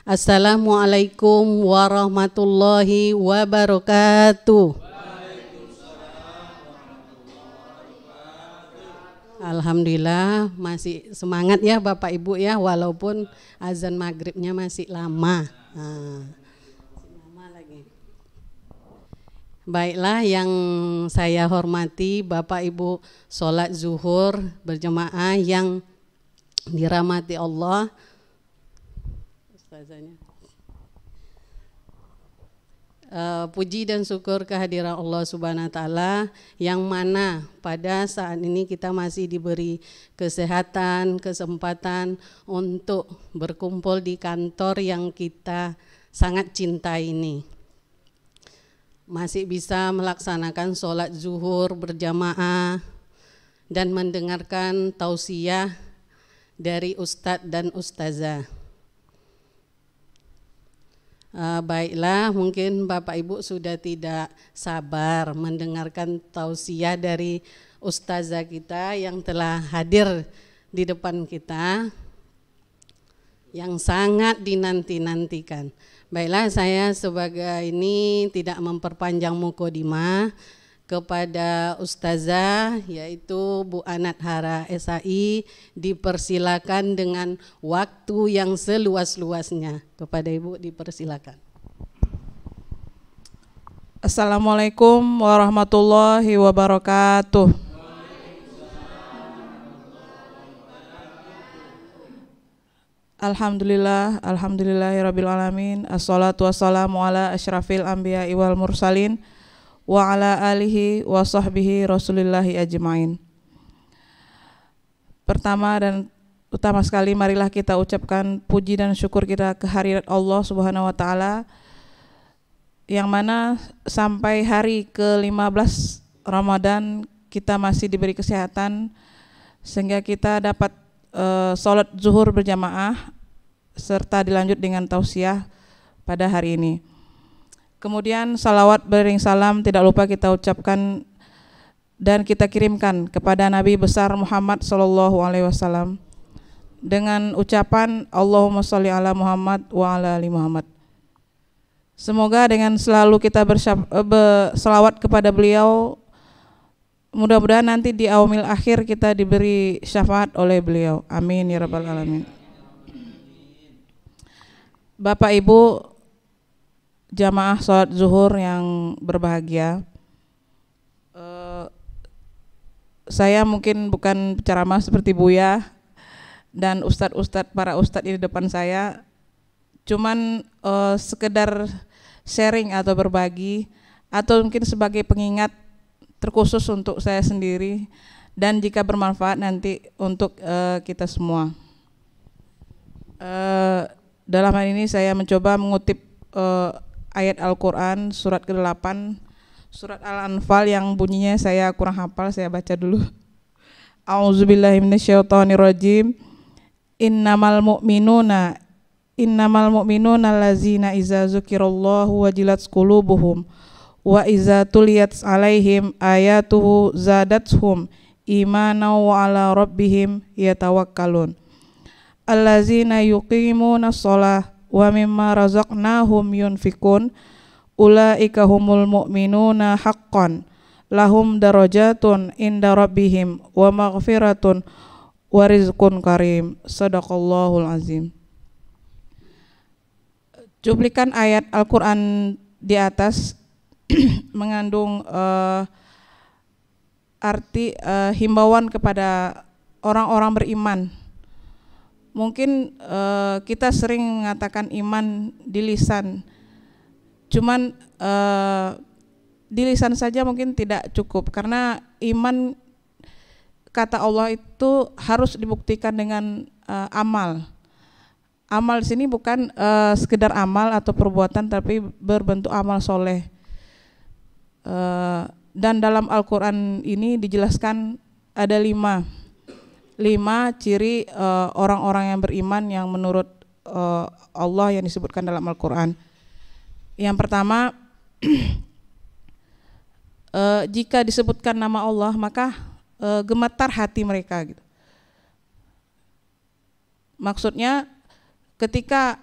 Assalamualaikum warahmatullahi wabarakatuh. Alhamdulillah masih semangat ya Bapak Ibu ya, walaupun azan maghribnya masih lama. Baiklah, yang saya hormati Bapak Ibu sholat zuhur berjamaah yang dirahmati Allah. Ustazanya. Puji dan syukur kehadiran Allah Subhanahu wa Ta'ala, yang mana pada saat ini kita masih diberi kesehatan, kesempatan untuk berkumpul di kantor yang kita sangat cintai ini. Masih bisa melaksanakan sholat zuhur berjamaah dan mendengarkan tausiah dari Ustadz dan Ustazah. Baiklah, mungkin Bapak Ibu sudah tidak sabar mendengarkan tausiah dari Ustazah kita yang telah hadir di depan kita, yang sangat dinanti-nantikan. Baiklah, saya sebagai ini tidak memperpanjang mukadimah, kepada Ustazah yaitu Bu Anat Hara SAI dipersilakan dengan waktu yang seluas-luasnya. Kepada Ibu dipersilakan. Assalamualaikum warahmatullahi wabarakatuh. Alhamdulillah, alhamdulillahirabbil alamin. Assalatu wassalamu ala asyrafil anbiya'i wal mursalin wa ala alihi wa sahbihi rasulillahi ajma'in. Pertama dan utama sekali, marilah kita ucapkan puji dan syukur kita kehadirat Allah Subhanahu wa Ta'ala, yang mana sampai hari ke-15 Ramadan kita masih diberi kesehatan sehingga kita dapat sholat zuhur berjamaah serta dilanjut dengan tausiah pada hari ini. Kemudian salawat beriring salam tidak lupa kita ucapkan dan kita kirimkan kepada Nabi besar Muhammad SAW dengan ucapan Allahumma sholli ala Muhammad wa ala ali Muhammad. Semoga dengan selalu kita berselawat kepada beliau, mudah-mudahan nanti di aumil akhir kita diberi syafaat oleh beliau. Amin ya rabbal alamin. Bapak Ibu jamaah sholat zuhur yang berbahagia, saya mungkin bukan ceramah seperti Buya dan para ustadz di depan saya, cuman sekedar sharing atau berbagi, atau mungkin sebagai pengingat terkhusus untuk saya sendiri dan jika bermanfaat nanti untuk kita semua. Dalam hal ini saya mencoba mengutip ayat Al-Quran surat ke-8, surat Al-Anfal, yang bunyinya saya kurang hafal, saya baca dulu. A'udzubillahi minasyaitonirrajim. Innamal mu'minuna allazina iza dzukirallahu wajilat qulubuhum wa iza tuliyat alaihim ayatuhu zadatuhum imanan wa ala rabbihim yatawakkalun. Allazina yuqimuna shalah wa mimma razaqnahum yunfikun ulaika humul mu'minuna haqqan lahum darajatun inda rabbihim wa maghfiratun wa rizqun karim. Sadaqallahul azim. Cuplikan ayat Al-Quran di atas mengandung arti himbauan kepada orang-orang beriman. Mungkin kita sering mengatakan iman di lisan, cuman di lisan saja mungkin tidak cukup, karena iman kata Allah itu harus dibuktikan dengan amal. Amal di sini bukan sekedar amal atau perbuatan, tapi berbentuk amal soleh. Dan dalam Al-Quran ini dijelaskan ada lima ciri orang-orang yang beriman yang menurut Allah yang disebutkan dalam Al-Quran. Yang pertama, jika disebutkan nama Allah maka gemetar hati mereka gitu. Maksudnya ketika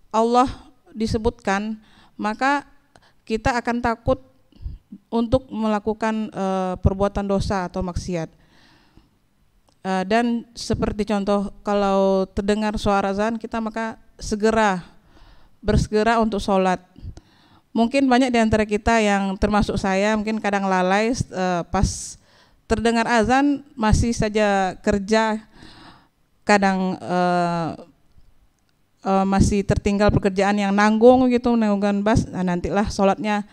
Allah disebutkan, maka kita akan takut untuk melakukan perbuatan dosa atau maksiat. Dan seperti contoh, kalau terdengar suara azan, kita maka bersegera untuk sholat. Mungkin banyak di antara kita yang termasuk saya mungkin kadang lalai, pas terdengar azan masih saja kerja, kadang masih tertinggal pekerjaan yang nanggung gitu, nanggungan bas, nantilah sholatnya.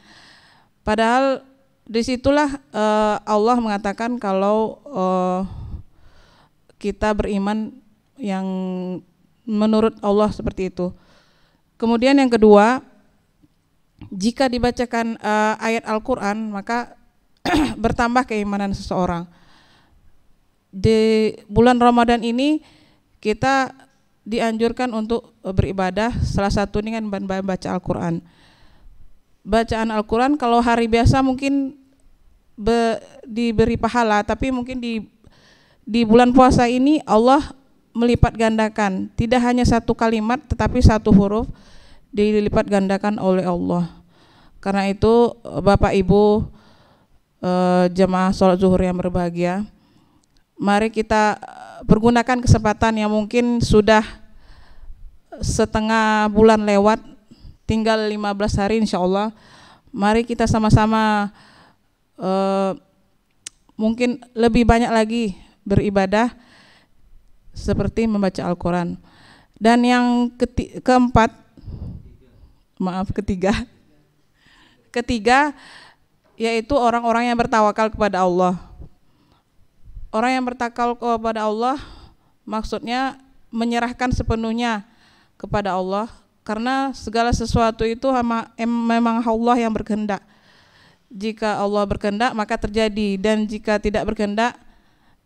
Padahal disitulah Allah mengatakan kalau kita beriman yang menurut Allah seperti itu. Kemudian yang kedua, jika dibacakan ayat Al-Quran, maka bertambah keimanan seseorang. Di bulan Ramadan ini kita dianjurkan untuk beribadah, salah satu dengan membaca Al-Quran. Bacaan Al-Quran kalau hari biasa mungkin diberi pahala, tapi mungkin di bulan puasa ini Allah melipat gandakan, tidak hanya satu kalimat tetapi satu huruf dilipat gandakan oleh Allah. Karena itu Bapak Ibu jemaah sholat zuhur yang berbahagia, mari kita pergunakan kesempatan yang mungkin sudah setengah bulan lewat, tinggal 15 hari insya Allah. Mari kita sama-sama mungkin lebih banyak lagi beribadah seperti membaca Al-Quran. Dan yang ketiga yaitu orang-orang yang bertawakal kepada Allah. Orang yang bertawakal kepada Allah maksudnya menyerahkan sepenuhnya kepada Allah, karena segala sesuatu itu memang Allah yang berkehendak. Jika Allah berkehendak maka terjadi, dan jika tidak berkehendak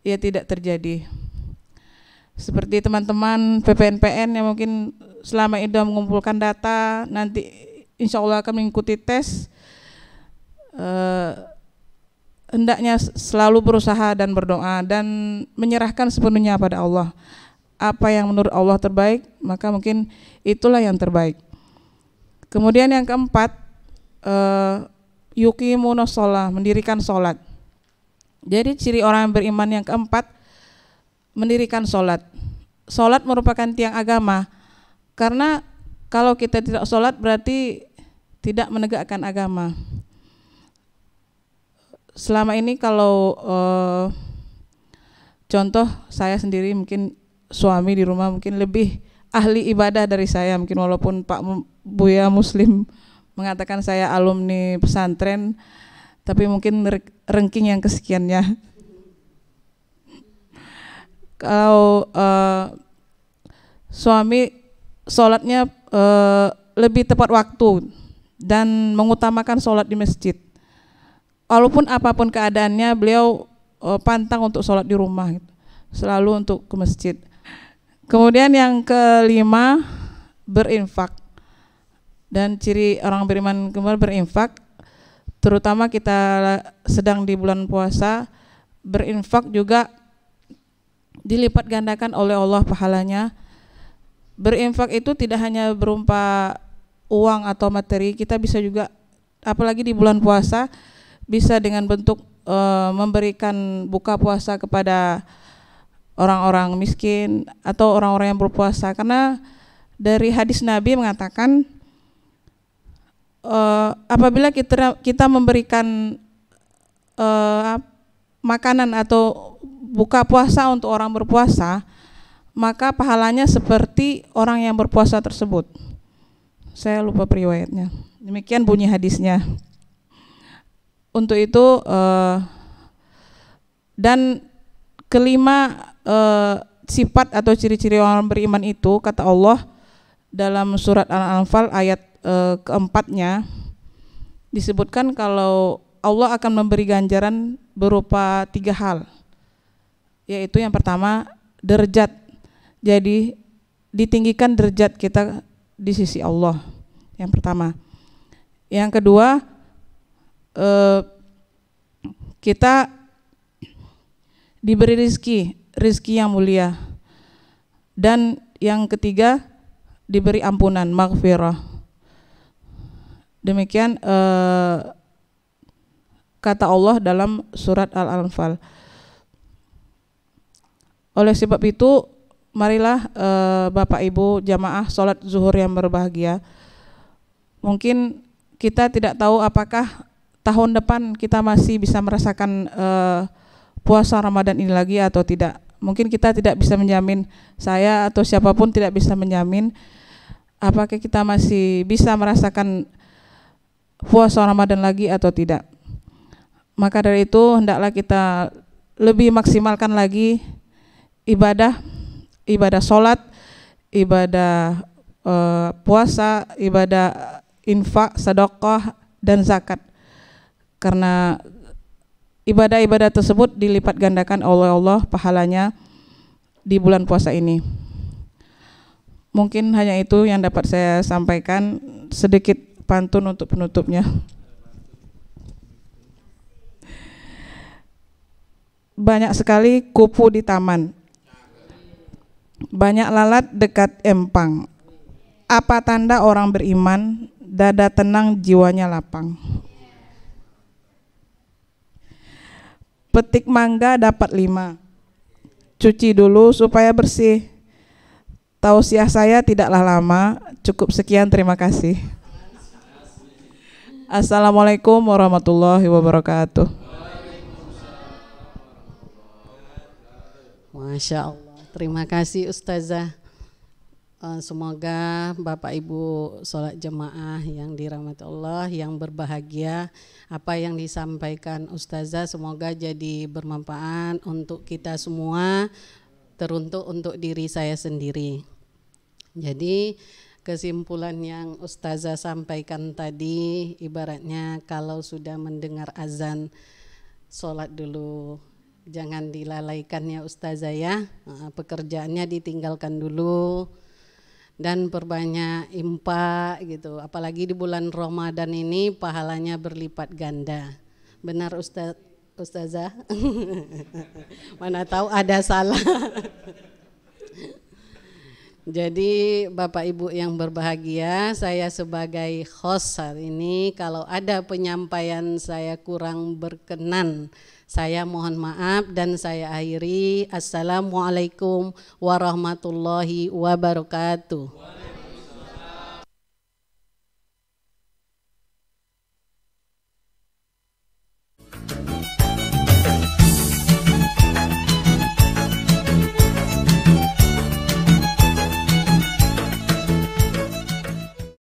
ya tidak terjadi. Seperti teman-teman PPNPN yang mungkin selama ini sudah mengumpulkan data, nanti insya Allah akan mengikuti tes, hendaknya selalu berusaha dan berdoa dan menyerahkan sepenuhnya pada Allah. Apa yang menurut Allah terbaik, maka mungkin itulah yang terbaik. Kemudian yang keempat, yuqimunas shalah, mendirikan sholat. Jadi ciri orang yang beriman yang keempat, mendirikan sholat. Sholat merupakan tiang agama, karena kalau kita tidak sholat berarti tidak menegakkan agama. Selama ini kalau contoh saya sendiri, mungkin suami di rumah mungkin lebih ahli ibadah dari saya, mungkin walaupun Pak Buya Muslim mengatakan saya alumni pesantren, tapi mungkin ranking yang kesekiannya. Kalau suami sholatnya lebih tepat waktu dan mengutamakan sholat di masjid. Walaupun apapun keadaannya, beliau pantang untuk sholat di rumah, selalu untuk ke masjid. Kemudian yang kelima, berinfak. Dan ciri orang beriman kemarin berinfak, terutama kita sedang di bulan puasa, berinfak juga dilipat gandakan oleh Allah pahalanya. Berinfak itu tidak hanya berupa uang atau materi, kita bisa juga, apalagi di bulan puasa, bisa dengan bentuk memberikan buka puasa kepada orang-orang miskin atau orang-orang yang berpuasa. Karena dari hadis Nabi mengatakan, apabila kita memberikan makanan atau buka puasa untuk orang berpuasa, maka pahalanya seperti orang yang berpuasa tersebut. Saya lupa periwayatnya. Demikian bunyi hadisnya. Untuk itu dan kelima sifat atau ciri-ciri orang beriman itu, kata Allah dalam surat Al-Anfal ayat keempatnya, disebutkan kalau Allah akan memberi ganjaran berupa 3 hal, yaitu yang pertama derajat, jadi ditinggikan derajat kita di sisi Allah, yang pertama. Yang kedua, kita diberi rizki yang mulia. Dan yang ketiga diberi ampunan, maghfirah. Demikian kata Allah dalam surat Al-Anfal. Oleh sebab itu, marilah Bapak Ibu jamaah sholat zuhur yang berbahagia. Mungkin kita tidak tahu apakah tahun depan kita masih bisa merasakan puasa Ramadan ini lagi atau tidak. Mungkin kita tidak bisa menjamin, saya atau siapapun tidak bisa menjamin apakah kita masih bisa merasakan puasa Ramadan lagi atau tidak. Maka dari itu hendaklah kita lebih maksimalkan lagi ibadah sholat, ibadah puasa, ibadah infak, sedekah dan zakat. Karena ibadah-ibadah tersebut dilipat gandakan oleh Allah pahalanya di bulan puasa ini. Mungkin hanya itu yang dapat saya sampaikan, sedikit pantun untuk penutupnya. Banyak sekali kupu di taman, banyak lalat dekat empang. Apa tanda orang beriman? Dada tenang, jiwanya lapang. Petik mangga dapat 5, cuci dulu supaya bersih. Tausiah saya tidaklah lama, cukup sekian, terima kasih. Assalamualaikum warahmatullahi wabarakatuh. Masya Allah, terima kasih Ustazah. Semoga Bapak Ibu sholat jemaah yang dirahmati Allah, yang berbahagia. Apa yang disampaikan Ustazah semoga jadi bermanfaat untuk kita semua, teruntuk untuk diri saya sendiri. Jadi kesimpulan yang Ustazah sampaikan tadi, ibaratnya kalau sudah mendengar azan, sholat dulu. Jangan dilalaikan ya Ustazah ya, pekerjaannya ditinggalkan dulu dan perbanyak infak gitu. Apalagi di bulan Ramadan ini pahalanya berlipat ganda. Benar Ustazah? Mana tahu ada salah. Jadi Bapak Ibu yang berbahagia, saya sebagai host hari ini kalau ada penyampaian saya kurang berkenan, saya mohon maaf dan saya akhiri. Assalamualaikum warahmatullahi wabarakatuh.